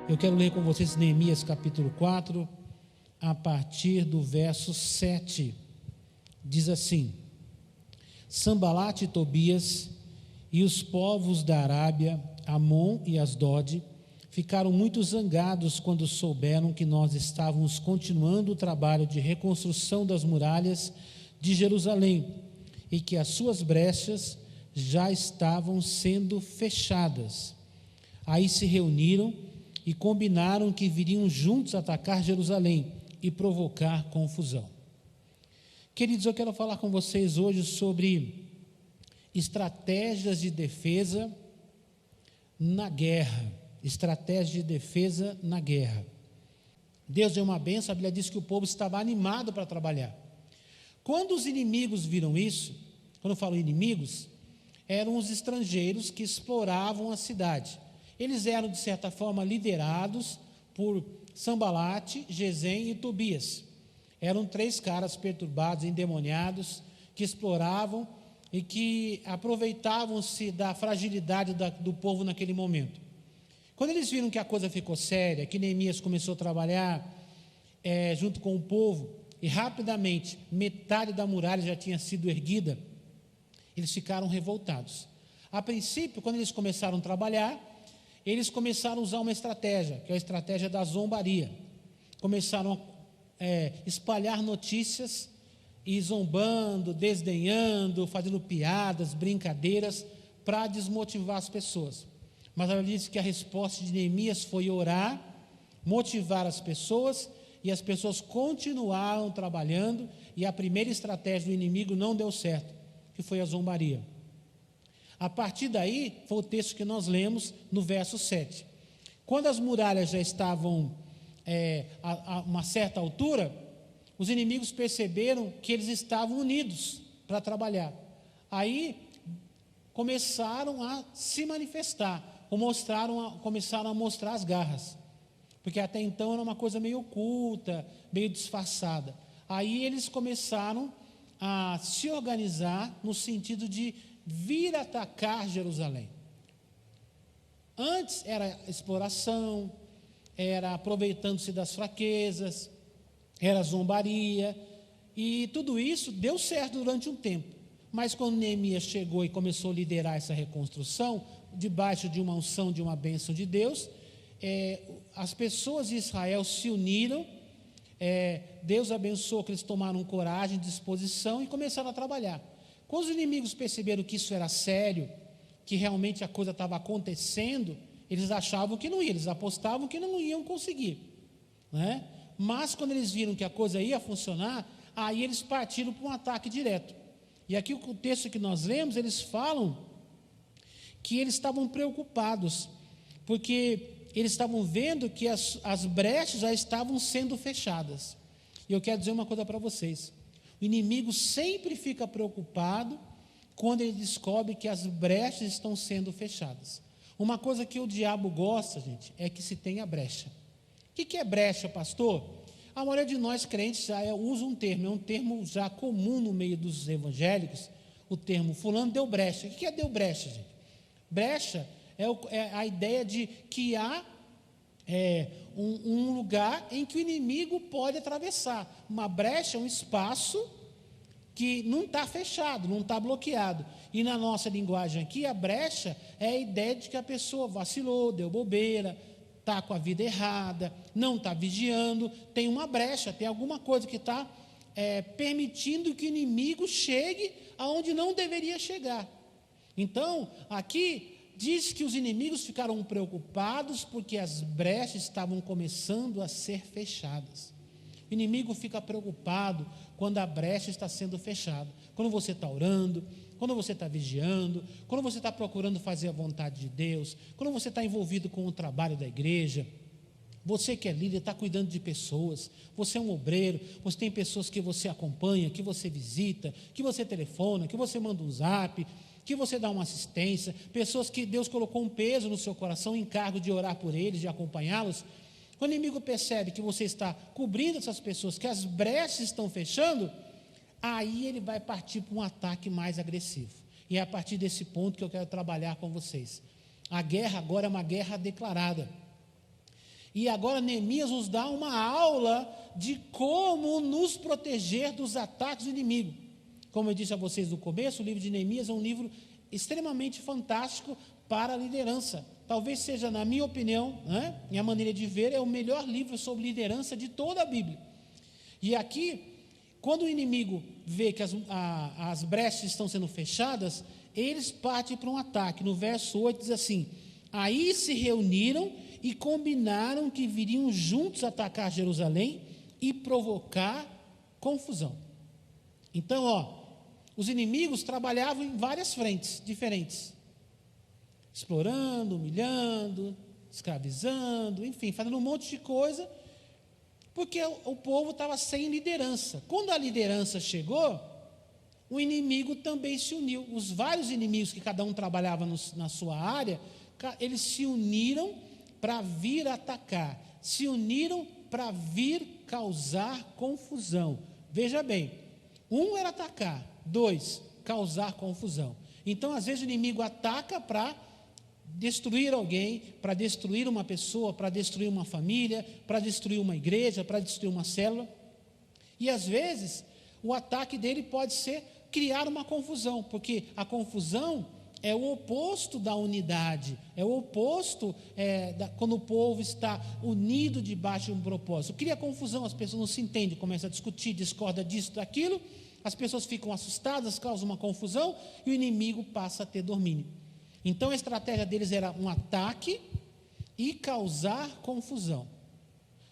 Eu quero ler com vocês Neemias capítulo 4, a partir do verso 7. Diz assim: Sambalate e Tobias e os povos da Arábia, Amon e Asdode, ficaram muito zangados quando souberam que nós estávamos continuando o trabalho de reconstrução das muralhas de Jerusalém e que as suas brechas já estavam sendo fechadas. Aí se reuniram e combinaram que viriam juntos atacar Jerusalém e provocar confusão. Queridos, eu quero falar com vocês hoje sobre estratégias de defesa na guerra. Estratégia de defesa na guerra. Deus deu uma bênção, a Bíblia diz que o povo estava animado para trabalhar. Quando os inimigos viram isso, quando eu falo inimigos, eram os estrangeiros que exploravam a cidade. Eles eram, de certa forma, liderados por Sambalate, Gesem e Tobias. Eram 3 caras perturbados, endemoniados, que exploravam e que aproveitavam-se da fragilidade do povo naquele momento. Quando eles viram que a coisa ficou séria, que Neemias começou a trabalhar junto com o povo, e rapidamente metade da muralha já tinha sido erguida, eles ficaram revoltados. A princípio, quando eles começaram a trabalhar, eles começaram a usar uma estratégia, que é a estratégia da zombaria. Começaram a espalhar notícias e zombando, desdenhando, fazendo piadas, brincadeiras, para desmotivar as pessoas. Mas ela disse que a resposta de Neemias foi orar, motivar as pessoas, e as pessoas continuaram trabalhando, e a primeira estratégia do inimigo não deu certo, que foi a zombaria. A partir daí, foi o texto que nós lemos no verso 7. Quando as muralhas já estavam a uma certa altura, os inimigos perceberam que eles estavam unidos para trabalhar. Aí, começaram a se manifestar, começaram a mostrar as garras, porque até então era uma coisa meio oculta, meio disfarçada. Aí eles começaram a se organizar no sentido de vir atacar Jerusalém. Antes era exploração, era aproveitando-se das fraquezas, era zombaria, e tudo isso deu certo durante um tempo. Mas quando Neemias chegou e começou a liderar essa reconstrução, debaixo de uma unção, de uma bênção de Deus, as pessoas de Israel se uniram, Deus abençoou que eles tomaram coragem, disposição e começaram a trabalhar. Quando os inimigos perceberam que isso era sério, que realmente a coisa estava acontecendo, eles achavam que não ia, eles apostavam que não iam conseguir, né? Mas quando eles viram que a coisa ia funcionar, aí eles partiram para um ataque direto. E aqui o texto que nós lemos, eles falam que eles estavam preocupados, porque eles estavam vendo que as brechas já estavam sendo fechadas. E eu quero dizer uma coisa para vocês: o inimigo sempre fica preocupado quando ele descobre que as brechas estão sendo fechadas. Uma coisa que o diabo gosta, gente, é que se tenha brecha. O que é brecha, pastor? A maioria de nós crentes já usa um termo, é um termo já comum no meio dos evangélicos, o termo fulano deu brecha. O que é deu brecha, gente? Brecha é a ideia de que há um lugar em que o inimigo pode atravessar. Uma brecha é um espaço que não está fechado, não está bloqueado. E na nossa linguagem aqui, a brecha é a ideia de que a pessoa vacilou, deu bobeira, está com a vida errada, não está vigiando, tem uma brecha, tem alguma coisa que está permitindo que o inimigo chegue aonde não deveria chegar. Então, aqui diz que os inimigos ficaram preocupados porque as brechas estavam começando a ser fechadas. O inimigo fica preocupado quando a brecha está sendo fechada. Quando você está orando, quando você está vigiando, quando você está procurando fazer a vontade de Deus, quando você está envolvido com o trabalho da igreja, você que é líder, está cuidando de pessoas, você é um obreiro, você tem pessoas que você acompanha, que você visita, que você telefona, que você manda um zap, que você dá uma assistência, pessoas que Deus colocou um peso no seu coração, um encargo de orar por eles, de acompanhá-los. Quando o inimigo percebe que você está cobrindo essas pessoas, que as brechas estão fechando, aí ele vai partir para um ataque mais agressivo. E é a partir desse ponto que eu quero trabalhar com vocês. A guerra agora é uma guerra declarada. E agora Neemias nos dá uma aula de como nos proteger dos ataques do inimigo. Como eu disse a vocês no começo, o livro de Neemias é um livro extremamente fantástico para a liderança. Talvez seja, na minha opinião, né, minha maneira de ver, é o melhor livro sobre liderança de toda a Bíblia. E aqui, quando o inimigo vê que as brechas estão sendo fechadas, eles partem para um ataque. No verso 8 diz assim: aí se reuniram e combinaram que viriam juntos atacar Jerusalém e provocar confusão. Então, os inimigos trabalhavam em várias frentes diferentes, explorando, humilhando, escravizando, enfim, fazendo um monte de coisa, porque o povo estava sem liderança. Quando a liderança chegou, o inimigo também se uniu. Os vários inimigos que cada um trabalhava na sua área, eles se uniram para vir atacar, se uniram para vir causar confusão. Veja bem, um era atacar, dois, causar confusão. Então, às vezes o inimigo ataca para destruir alguém, para destruir uma pessoa, para destruir uma família, para destruir uma igreja, para destruir uma célula. E às vezes o ataque dele pode ser criar uma confusão, porque a confusão é o oposto da unidade, é o oposto quando o povo está unido debaixo de um propósito. Cria confusão, as pessoas não se entendem, começam a discutir, discorda disso, daquilo, as pessoas ficam assustadas, causa uma confusão e o inimigo passa a ter domínio. Então a estratégia deles era um ataque e causar confusão.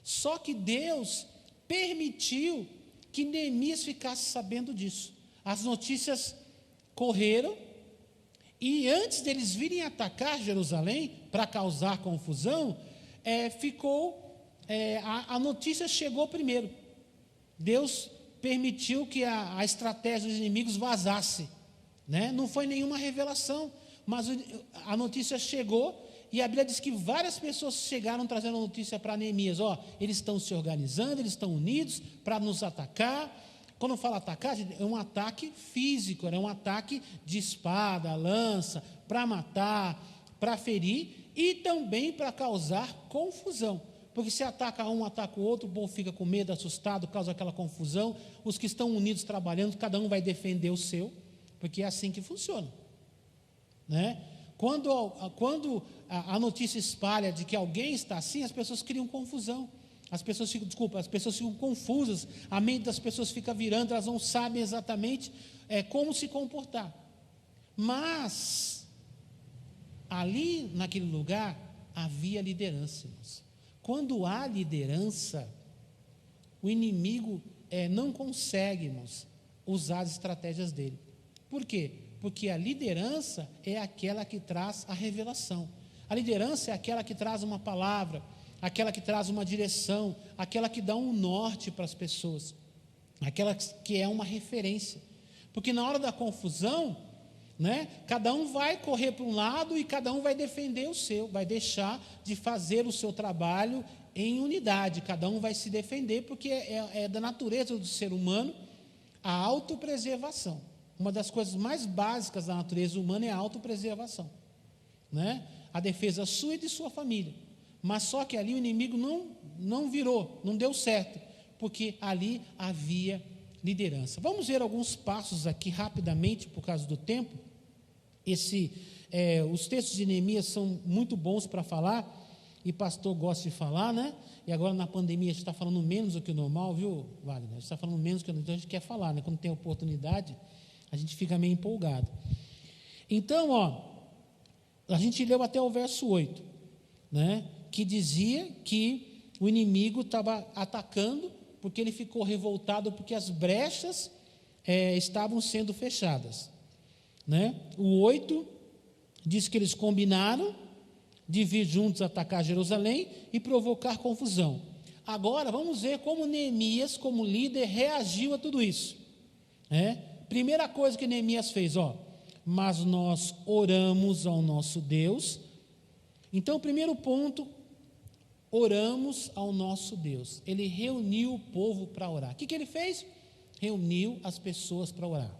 Só que Deus permitiu que Neemias ficasse sabendo disso. As notícias correram e antes deles virem atacar Jerusalém para causar confusão, a notícia chegou primeiro. Deus permitiu que a estratégia dos inimigos vazasse, né? Não foi nenhuma revelação, mas a notícia chegou e a Bíblia diz que várias pessoas chegaram trazendo a notícia para Neemias. Eles estão se organizando, eles estão unidos para nos atacar. Quando fala atacar, é um ataque físico, é um ataque de espada, lança, para matar, para ferir e também para causar confusão. Porque se ataca um, ataca o outro, o povo fica com medo, assustado, causa aquela confusão. Os que estão unidos trabalhando, cada um vai defender o seu, porque é assim que funciona, né? Quando a notícia espalha de que alguém está assim, as pessoas criam confusão. As pessoas ficam confusas, a mente das pessoas fica virando, elas não sabem exatamente como se comportar. Mas, ali naquele lugar, havia liderança, irmãos. Quando há liderança, o inimigo não consegue, irmãos, usar as estratégias dele. Por quê? Porque a liderança é aquela que traz a revelação. A liderança é aquela que traz uma palavra, aquela que traz uma direção, aquela que dá um norte para as pessoas, aquela que é uma referência. Porque na hora da confusão, né, cada um vai correr para um lado e cada um vai defender o seu, vai deixar de fazer o seu trabalho em unidade, cada um vai se defender, porque é da natureza do ser humano a autopreservação. Uma das coisas mais básicas da natureza humana é a autopreservação, né? A defesa sua e de sua família. Mas só que ali o inimigo não virou, não deu certo, porque ali havia liderança. Vamos ver alguns passos aqui rapidamente, por causa do tempo. Os textos de Neemias são muito bons para falar, e pastor gosta de falar, né? E agora na pandemia a gente está falando menos do que o normal, viu, Wagner? A gente está falando menos do que o normal, então a gente quer falar, né? Quando tem oportunidade, a gente fica meio empolgado. Então, a gente leu até o verso 8, né? Que dizia que o inimigo estava atacando, porque ele ficou revoltado, porque as brechas estavam sendo fechadas, né? O 8 diz que eles combinaram de vir juntos atacar Jerusalém e provocar confusão. Agora, vamos ver como Neemias, como líder, reagiu a tudo isso. Primeira coisa que Neemias fez, mas nós oramos ao nosso Deus. Então, o primeiro ponto, oramos ao nosso Deus. Ele reuniu o povo para orar. O que ele fez? Reuniu as pessoas para orar.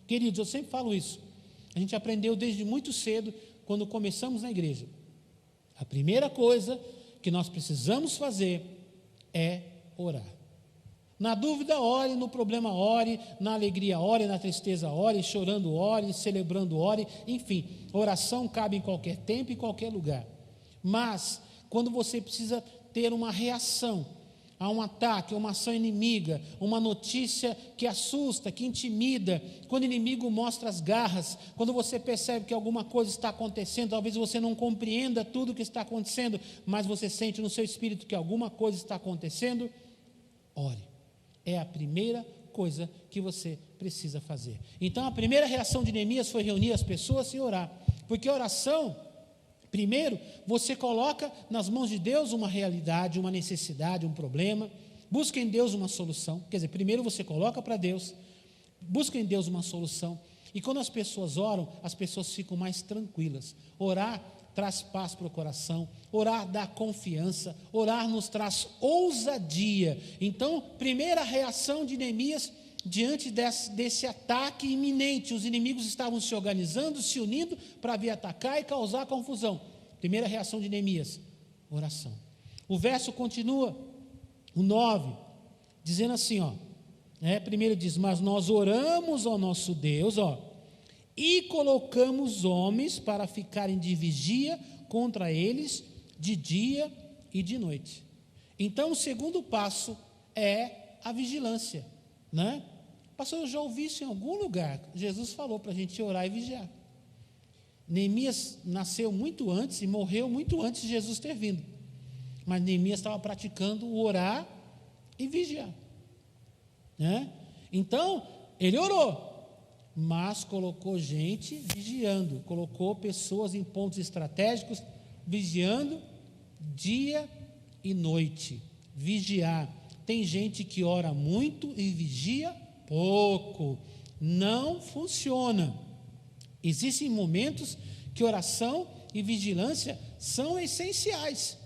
Queridos, eu sempre falo isso. A gente aprendeu desde muito cedo, quando começamos na igreja. A primeira coisa que nós precisamos fazer é orar. Na dúvida, ore, no problema, ore, na alegria, ore, na tristeza, ore, chorando, ore, celebrando, ore, enfim, oração cabe em qualquer tempo e em qualquer lugar. Mas, quando você precisa ter uma reação a um ataque, a uma ação inimiga, uma notícia que assusta, que intimida, quando o inimigo mostra as garras, quando você percebe que alguma coisa está acontecendo, talvez você não compreenda tudo o que está acontecendo, mas você sente no seu espírito que alguma coisa está acontecendo, ore. É a primeira coisa que você precisa fazer. Então, a primeira reação de Neemias foi reunir as pessoas e orar. Porque a oração, primeiro, você coloca nas mãos de Deus uma realidade, uma necessidade, um problema. Busca em Deus uma solução. Quer dizer, primeiro você coloca para Deus, busca em Deus uma solução. E quando as pessoas oram, as pessoas ficam mais tranquilas. Orar traz paz para o coração, orar dá confiança, orar nos traz ousadia. Então, primeira reação de Neemias diante desse ataque iminente, os inimigos estavam se organizando, se unindo para vir atacar e causar confusão. Primeira reação de Neemias, oração. O verso continua, o 9, dizendo assim, primeiro diz, mas nós oramos ao nosso Deus, e colocamos homens para ficarem de vigia contra eles de dia e de noite. Então, o segundo passo é a vigilância, né? Pastor, eu já ouvi isso em algum lugar. Jesus falou para a gente orar e vigiar. Neemias nasceu muito antes e morreu muito antes de Jesus ter vindo. Mas Neemias estava praticando o orar e vigiar, né? Então, ele orou, mas colocou gente vigiando, colocou pessoas em pontos estratégicos, vigiando dia e noite. Vigiar. Tem gente que ora muito e vigia pouco. Não funciona. Existem momentos que oração e vigilância são essenciais.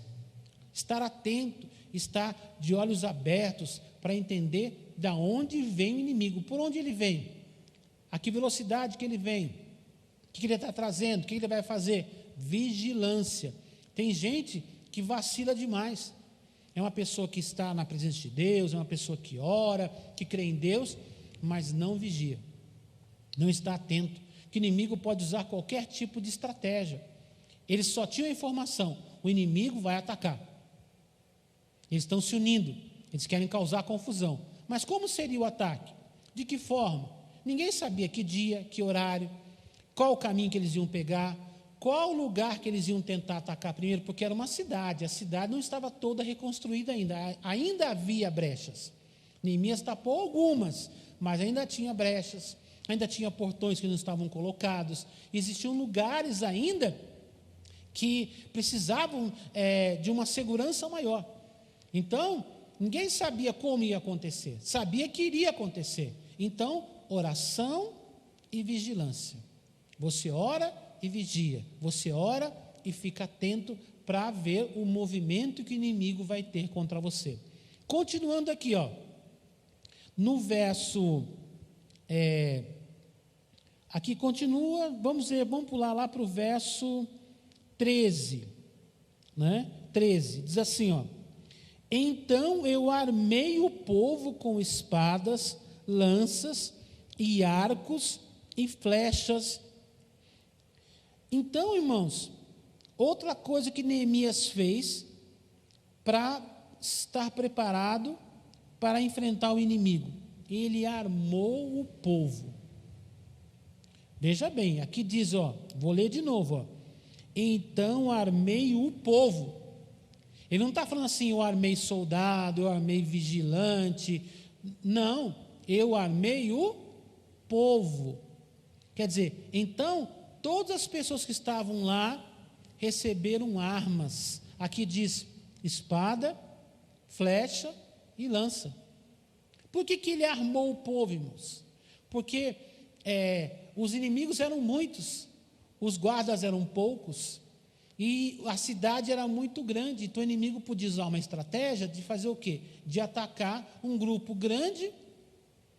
Estar atento, estar de olhos abertos para entender de onde vem o inimigo, por onde ele vem. A que velocidade que ele vem, o que ele está trazendo, o que ele vai fazer? Vigilância. Tem gente que vacila demais. É uma pessoa que está na presença de Deus, é uma pessoa que ora, que crê em Deus, mas não vigia, não está atento, que o inimigo pode usar qualquer tipo de estratégia. Eles só tinham a informação, o inimigo vai atacar. Eles estão se unindo, eles querem causar confusão. Mas como seria o ataque? De que forma? Ninguém sabia que dia, que horário, qual o caminho que eles iam pegar, qual o lugar que eles iam tentar atacar primeiro, porque era uma cidade, a cidade não estava toda reconstruída ainda havia brechas. Neemias tapou algumas, mas ainda tinha brechas, ainda tinha portões que não estavam colocados, existiam lugares ainda que precisavam de uma segurança maior. Então, ninguém sabia como ia acontecer, sabia que iria acontecer. Então, oração e vigilância. Você ora e vigia, você ora e fica atento para ver o movimento que o inimigo vai ter contra você. Continuando aqui, no verso, aqui continua, vamos pular lá para o verso 13, né? 13, diz assim, então eu armei o povo com espadas, lanças e arcos e flechas. Então, irmãos, outra coisa que Neemias fez para estar preparado para enfrentar o inimigo, ele armou o povo. Veja bem, aqui diz, vou ler de novo, então armei o povo. Ele não está falando assim, eu armei soldado, eu armei vigilante. Não, eu armei o povo. Quer dizer, então, todas as pessoas que estavam lá receberam armas. Aqui diz espada, flecha e lança. Por que ele armou o povo, irmãos? Porque os inimigos eram muitos, os guardas eram poucos, e a cidade era muito grande, então o inimigo podia usar uma estratégia de fazer o quê? De atacar um grupo grande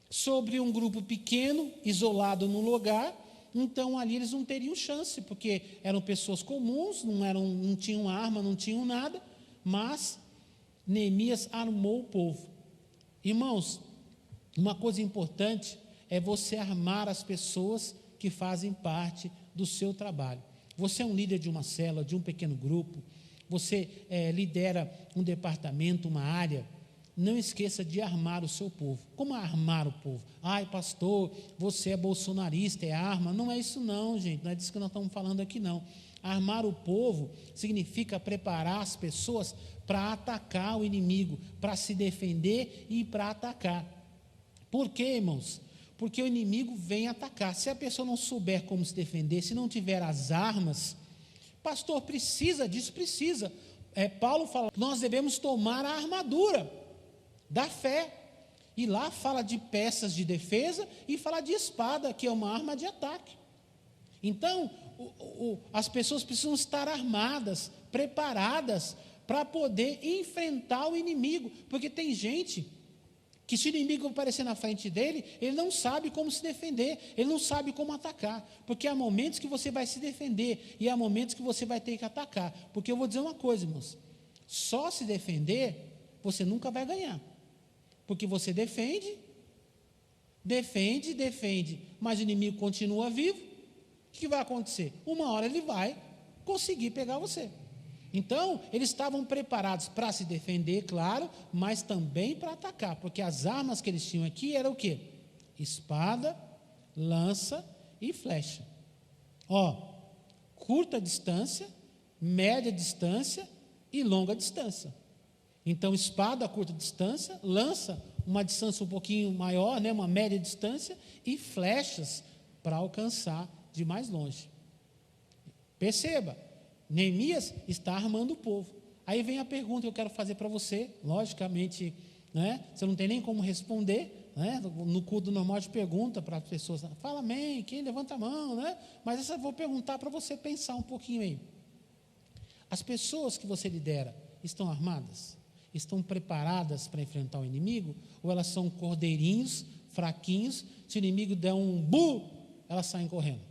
sobre um grupo pequeno, isolado num lugar. Então ali eles não teriam chance, porque eram pessoas comuns, não tinham arma, não tinham nada, mas Neemias armou o povo. Irmãos, uma coisa importante é você armar as pessoas que fazem parte do seu trabalho. Você é um líder de uma célula, de um pequeno grupo, você lidera um departamento, uma área. Não esqueça de armar o seu povo. Como armar o povo? Ai, pastor, você é bolsonarista, é arma. Não é isso não, gente, não é disso que nós estamos falando aqui não. Armar o povo significa preparar as pessoas para atacar o inimigo, para se defender e para atacar. Por quê, irmãos? Porque o inimigo vem atacar. Se a pessoa não souber como se defender, se não tiver as armas, pastor, precisa disso, precisa. Paulo fala que nós devemos tomar a armadura da fé. E lá fala de peças de defesa e fala de espada, que é uma arma de ataque. Então, as pessoas precisam estar armadas, preparadas para poder enfrentar o inimigo, porque tem gente que, se o inimigo aparecer na frente dele, ele não sabe como se defender, ele não sabe como atacar, porque há momentos que você vai se defender e há momentos que você vai ter que atacar. Porque eu vou dizer uma coisa, irmãos, só se defender você nunca vai ganhar, porque você defende, mas o inimigo continua vivo. O que vai acontecer? Uma hora ele vai conseguir pegar você. Então, eles estavam preparados para se defender, claro, mas também para atacar, porque as armas que eles tinham aqui eram o quê? Espada, lança e flecha. Curta distância, média distância e longa distância. Então, espada a curta distância, lança uma distância um pouquinho maior, né, uma média distância, e flechas para alcançar de mais longe. Perceba, Neemias está armando o povo. Aí vem a pergunta que eu quero fazer para você, logicamente, né, você não tem nem como responder, né, no culto normal de pergunta para as pessoas, fala amém, quem levanta a mão, né, mas essa eu vou perguntar para você pensar um pouquinho aí. As pessoas que você lidera estão armadas? Estão preparadas para enfrentar o inimigo? Ou elas são cordeirinhos, fraquinhos, se o inimigo der um bu, elas saem correndo?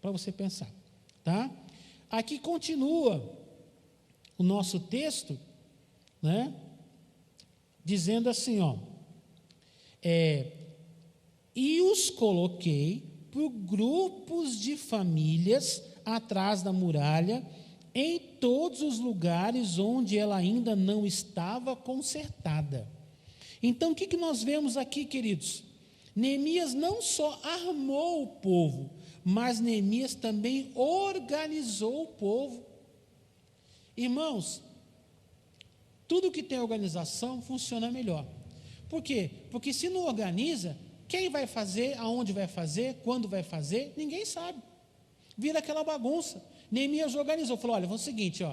Para você pensar, tá? Aqui continua o nosso texto, né, dizendo assim, e os coloquei por grupos de famílias atrás da muralha, em todos os lugares onde ela ainda não estava consertada. Então, o que nós vemos aqui, queridos? Neemias não só armou o povo, mas Neemias também organizou o povo. Irmãos, tudo que tem organização funciona melhor. Por quê? Porque se não organiza, quem vai fazer, aonde vai fazer, quando vai fazer, ninguém sabe. Vira aquela bagunça. Neemias organizou, falou, olha, vamos o seguinte,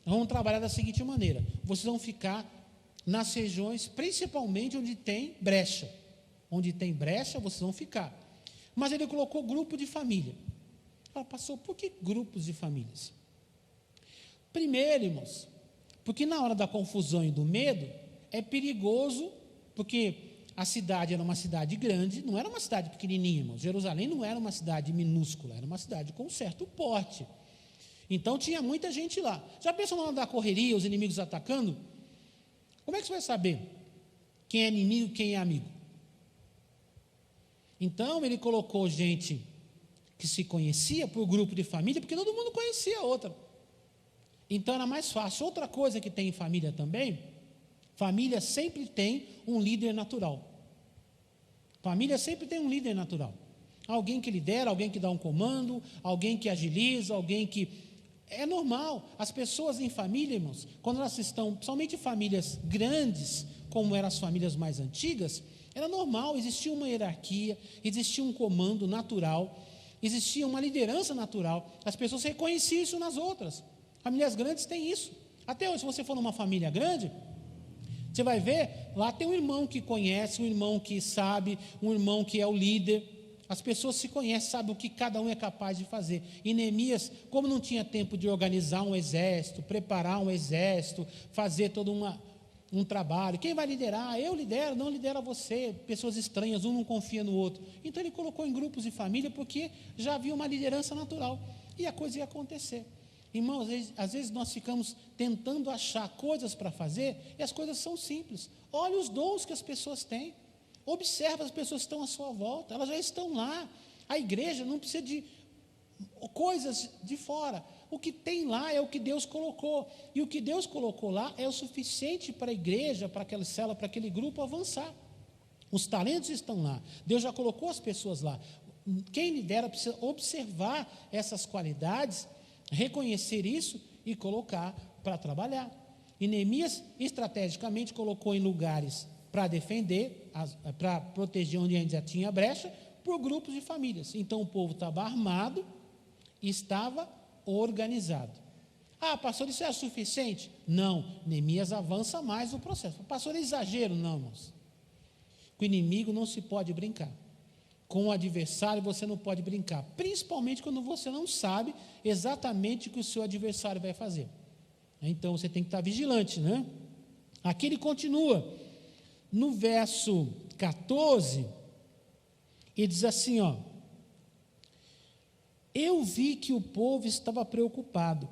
vamos trabalhar da seguinte maneira, vocês vão ficar nas regiões, principalmente onde tem brecha. Onde tem brecha, vocês vão ficar. Mas ele colocou grupo de família. Ela passou, por que grupos de famílias? Primeiro, irmãos, porque na hora da confusão e do medo, é perigoso, porque a cidade era uma cidade grande, não era uma cidade pequenininha, irmãos. Jerusalém não era uma cidade minúscula, era uma cidade com certo porte. Então tinha muita gente lá. Já pensou na hora da correria, os inimigos atacando? Como é que você vai saber quem é inimigo e quem é amigo? Então ele colocou gente que se conhecia por grupo de família, porque todo mundo conhecia a outra. Então era mais fácil. Outra coisa que tem em família também, família sempre tem um líder natural. Família sempre tem um líder natural. Alguém que lidera, alguém que dá um comando, alguém que agiliza, alguém que... É normal, as pessoas em família, irmãos, quando elas estão, principalmente famílias grandes, como eram as famílias mais antigas, era normal, existia uma hierarquia, existia um comando natural, existia uma liderança natural, as pessoas reconheciam isso nas outras. Famílias grandes têm isso. Até hoje, se você for numa família grande, você vai ver, lá tem um irmão que conhece, um irmão que sabe, um irmão que é o líder. As pessoas se conhecem, sabem o que cada um é capaz de fazer. E Neemias, como não tinha tempo de organizar um exército, preparar um exército, fazer todo um trabalho, quem vai liderar? Eu lidero, não lidera você. Pessoas estranhas, um não confia no outro. Então ele colocou em grupos de família, porque já havia uma liderança natural, e a coisa ia acontecer. Irmãos, às vezes nós ficamos tentando achar coisas para fazer, e as coisas são simples. Olhe os dons que as pessoas têm. Observe as pessoas que estão à sua volta, elas já estão lá. A igreja não precisa de coisas de fora. O que tem lá é o que Deus colocou. E o que Deus colocou lá é o suficiente para a igreja, para aquela célula, para aquele grupo avançar. Os talentos estão lá. Deus já colocou as pessoas lá. Quem lidera precisa observar essas qualidades, reconhecer isso e colocar para trabalhar. E Neemias estrategicamente colocou em lugares para defender, para proteger onde ainda tinha brecha, por grupos de famílias. Então o povo estava armado e estava organizado. Ah, pastor, isso é suficiente? Não, Neemias avança mais no processo. Pastor, é exagero? Não, irmãos. Com o inimigo não se pode brincar. Com o adversário você não pode brincar, principalmente quando você não sabe exatamente o que o seu adversário vai fazer. Então você tem que estar vigilante, né? Aqui ele continua, no verso 14, ele diz assim, ó: eu vi que o povo estava preocupado,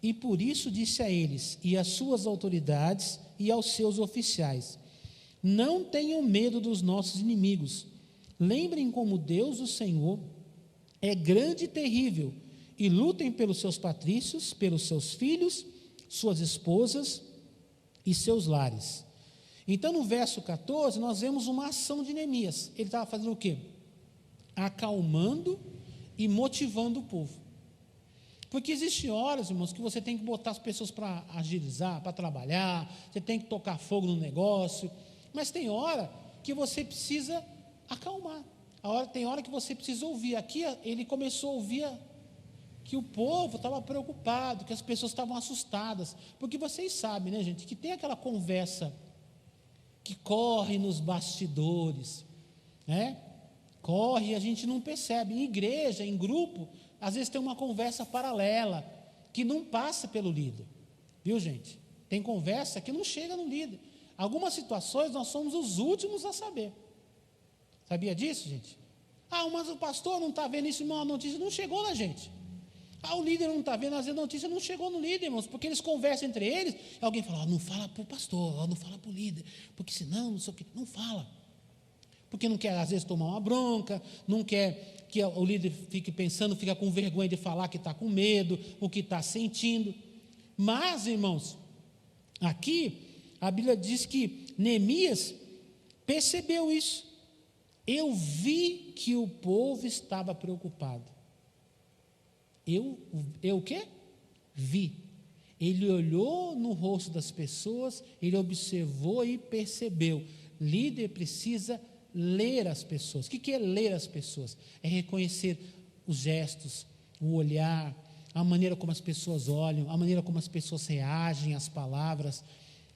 e por isso disse a eles, e às suas autoridades, e aos seus oficiais: não tenham medo dos nossos inimigos. Lembrem como Deus, o Senhor, é grande e terrível, e lutem pelos seus patrícios, pelos seus filhos, suas esposas e seus lares. Então, no verso 14, nós vemos uma ação de Neemias. Ele estava fazendo o quê? Acalmando e motivando o povo. Porque existem horas, irmãos, que você tem que botar as pessoas para agilizar, para trabalhar, você tem que tocar fogo no negócio, mas tem hora que você precisa acalmar. Tem hora que você precisa ouvir. Aqui ele começou a ouvir que o povo estava preocupado, que as pessoas estavam assustadas, porque vocês sabem, né, gente, que tem aquela conversa que corre nos bastidores, né? Corre e a gente não percebe. Em igreja, em grupo, às vezes tem uma conversa paralela que não passa pelo líder, viu, gente? Tem conversa que não chega no líder. Algumas situações nós somos os últimos a saber. Sabia disso, gente? Ah, mas o pastor não está vendo isso, irmão, a notícia não chegou na gente. Ah, o líder não está vendo, às vezes a notícia não chegou no líder, irmãos, porque eles conversam entre eles, e alguém fala, não fala para o pastor, não fala para o líder, porque senão, não sei o que, não fala. Porque não quer, às vezes, tomar uma bronca, não quer que o líder fique pensando, fica com vergonha de falar que está com medo, o que está sentindo. Mas, irmãos, aqui, a Bíblia diz que Neemias percebeu isso. Eu vi que o povo estava preocupado. Eu o quê? Vi. Ele olhou no rosto das pessoas, ele observou e percebeu. Líder precisa ler as pessoas. O que é ler as pessoas? É reconhecer os gestos, o olhar, a maneira como as pessoas olham, a maneira como as pessoas reagem às palavras.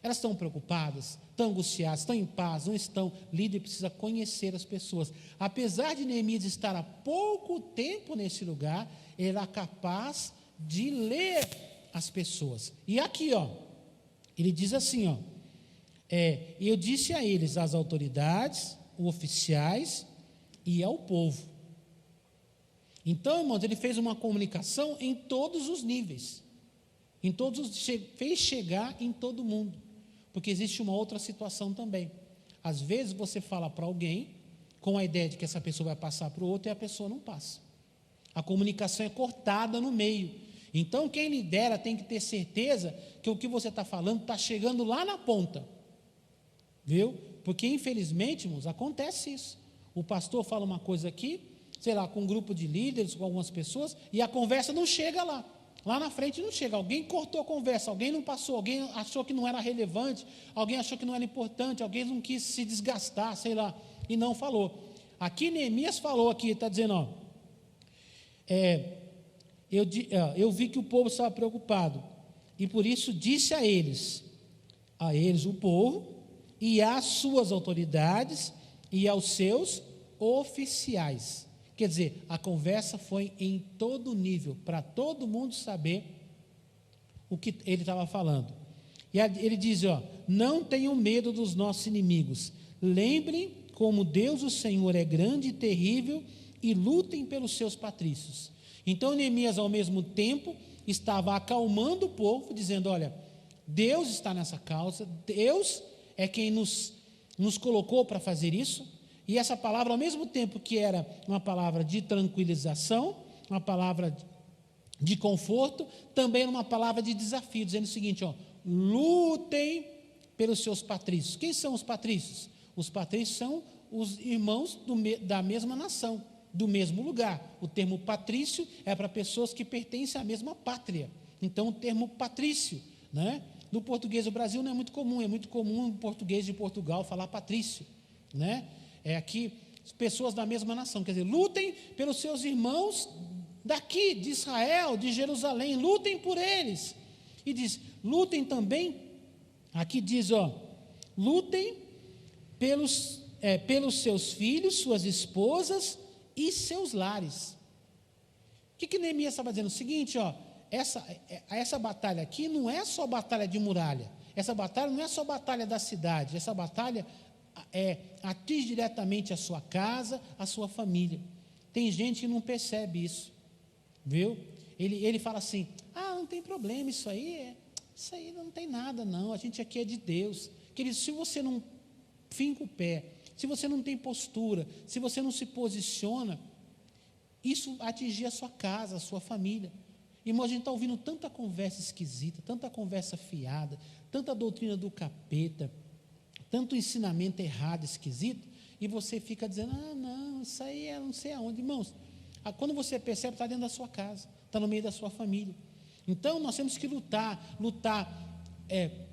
Elas estão preocupadas, estão angustiadas, estão em paz, não estão. Líder precisa conhecer as pessoas. Apesar de Neemias estar há pouco tempo nesse lugar, ele era capaz de ler as pessoas. E aqui, ó, ele diz assim, ó, eu disse a eles, às autoridades, oficiais e ao povo. Então, irmãos, ele fez uma comunicação em todos os níveis, fez chegar em todo mundo. Porque existe uma outra situação também. Às vezes você fala para alguém com a ideia de que essa pessoa vai passar para o outro e a pessoa não passa. A comunicação é cortada no meio. Então quem lidera tem que ter certeza que o que você está falando está chegando lá na ponta. Viu? Porque infelizmente, irmãos, acontece isso. O pastor fala uma coisa aqui, sei lá, com um grupo de líderes, com algumas pessoas, e a conversa não chega lá. Lá na frente não chega, alguém cortou a conversa, alguém não passou, alguém achou que não era relevante, alguém achou que não era importante, alguém não quis se desgastar, sei lá, e não falou. Aqui Neemias falou, aqui está dizendo, ó, eu vi que o povo estava preocupado, e por isso disse a eles, o povo, e às suas autoridades, e aos seus oficiais. Quer dizer, a conversa foi em todo nível, para todo mundo saber o que ele estava falando. E ele diz, ó, não tenham medo dos nossos inimigos. Lembrem como Deus, o Senhor, é grande e terrível, e lutem pelos seus patrícios. Então, Neemias, ao mesmo tempo, estava acalmando o povo, dizendo: olha, Deus está nessa causa, Deus é quem nos colocou para fazer isso. E essa palavra, ao mesmo tempo que era uma palavra de tranquilização, uma palavra de conforto, também era uma palavra de desafio, dizendo o seguinte: ó, lutem pelos seus patrícios. Quem são os patrícios? Os patrícios são os irmãos da mesma nação, do mesmo lugar. O termo patrício é para pessoas que pertencem à mesma pátria. Então, o termo patrício, né? No português do Brasil não é muito comum no português de Portugal falar patrício, né? É aqui, pessoas da mesma nação, quer dizer, lutem pelos seus irmãos daqui, de Israel, de Jerusalém, lutem por eles. E diz, lutem também, aqui diz, ó, lutem pelos seus filhos, suas esposas e seus lares. O que Neemias estava dizendo? O seguinte, ó, essa batalha aqui não é só batalha de muralha, essa batalha não é só batalha da cidade, essa batalha atinge diretamente a sua casa, a sua família. Tem gente que não percebe isso, viu? Ele fala assim: não tem problema, isso aí não tem nada não, a gente aqui é de Deus. Querido, se você não finca o pé, se você não tem postura, se você não se posiciona, isso atingir a sua casa, a sua família. Irmão, a gente está ouvindo tanta conversa esquisita, tanta conversa fiada, tanta doutrina do capeta, tanto ensinamento errado, esquisito, e você fica dizendo: não, isso aí é não sei aonde. Irmãos, quando você percebe, está dentro da sua casa, está no meio da sua família. Então, nós temos que lutar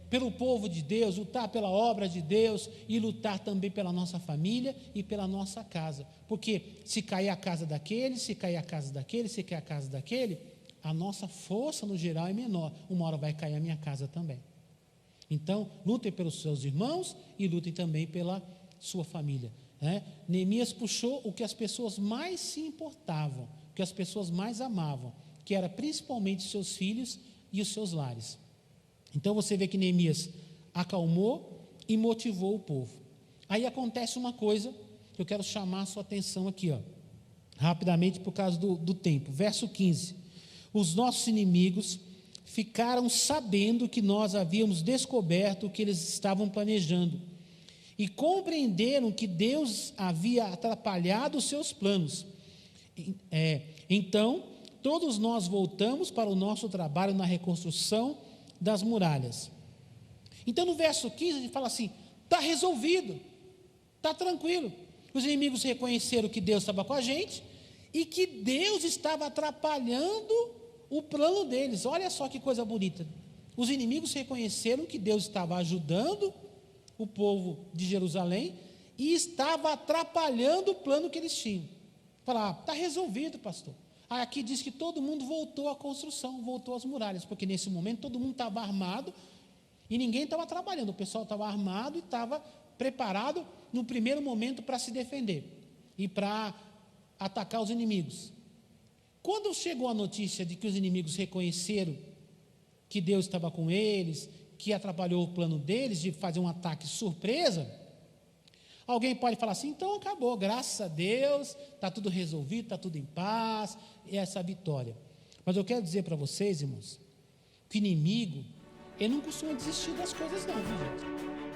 pelo povo de Deus, lutar pela obra de Deus e lutar também pela nossa família e pela nossa casa. Porque se cair a casa daquele, se cair a casa daquele, se cair a casa daquele, a nossa força no geral é menor. Uma hora vai cair a minha casa também. Então, lutem pelos seus irmãos e lutem também pela sua família, né? Neemias puxou o que as pessoas mais se importavam, o que as pessoas mais amavam, que era principalmente os seus filhos e os seus lares. Então você vê que Neemias acalmou e motivou o povo. Aí acontece uma coisa que eu quero chamar a sua atenção aqui, ó, rapidamente por causa do tempo. Verso 15: os nossos inimigos ficaram sabendo que nós havíamos descoberto o que eles estavam planejando e compreenderam que Deus havia atrapalhado os seus planos. Então, todos nós voltamos para o nosso trabalho na reconstrução das muralhas. Então, no verso 15, a gente fala assim: está resolvido, está tranquilo. Os inimigos reconheceram que Deus estava com a gente e que Deus estava atrapalhando o plano deles. Olha só que coisa bonita. Os inimigos reconheceram que Deus estava ajudando o povo de Jerusalém e estava atrapalhando o plano que eles tinham. Falaram: está resolvido, pastor. Aqui diz que todo mundo voltou à construção, voltou às muralhas, porque nesse momento todo mundo estava armado e ninguém estava trabalhando. O pessoal estava armado e estava preparado no primeiro momento para se defender e para atacar os inimigos. Quando chegou a notícia de que os inimigos reconheceram que Deus estava com eles, que atrapalhou o plano deles de fazer um ataque surpresa, alguém pode falar assim: então acabou, graças a Deus, está tudo resolvido, está tudo em paz, e essa vitória. Mas eu quero dizer para vocês, irmãos, que o inimigo, ele não costuma desistir das coisas não, viu, gente?